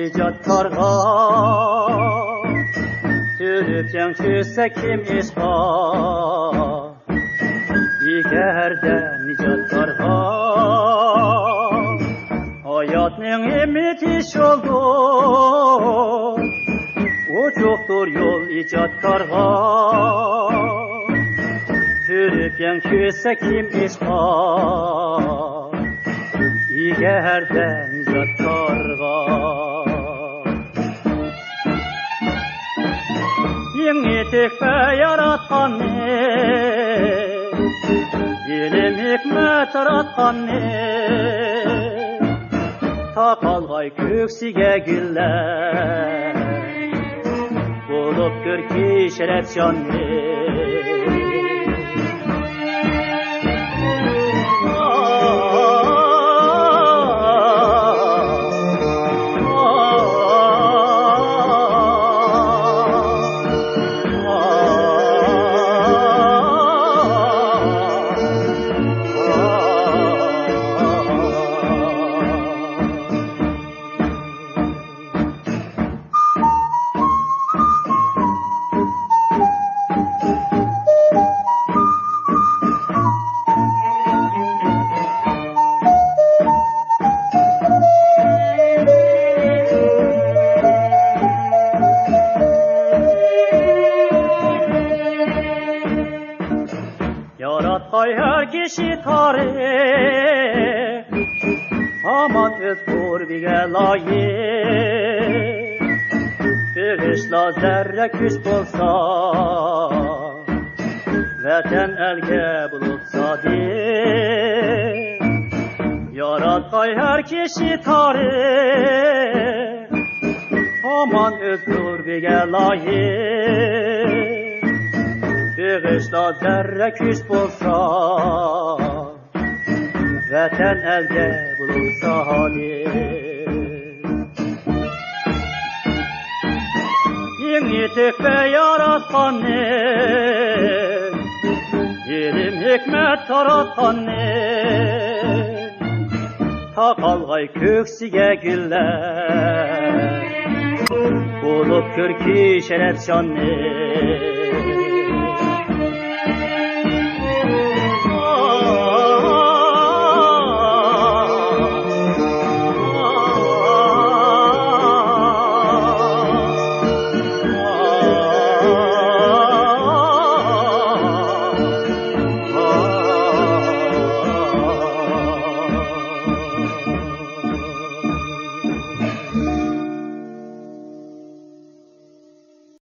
ijodkorga Sürüp can çözse kim işqa Egerden ijodkorga Hayatning emitish oldu O çoktur yol ijodkorga Sürüp can çözse kim işqa Egerden ijodkorga Yenitekpe yaratkan ne Ilim hikmet yaratkan ne Tapalgay köksige güller Bulup gör ki şeref canlı Yaratay her kişi tarih Aman özgür bir layık Bağışla zerre küs bolsa Vatan elge bulutsa değil Yaratay her kişi tarih Aman özgür bir layık Bağışla zerre küs bolsa Vatan elde bulunsa halim Yeni tekbe yaratkan ne Ilim hikmet taratkan ne Takalgay köksige güller Bulup gör ki şeref canlı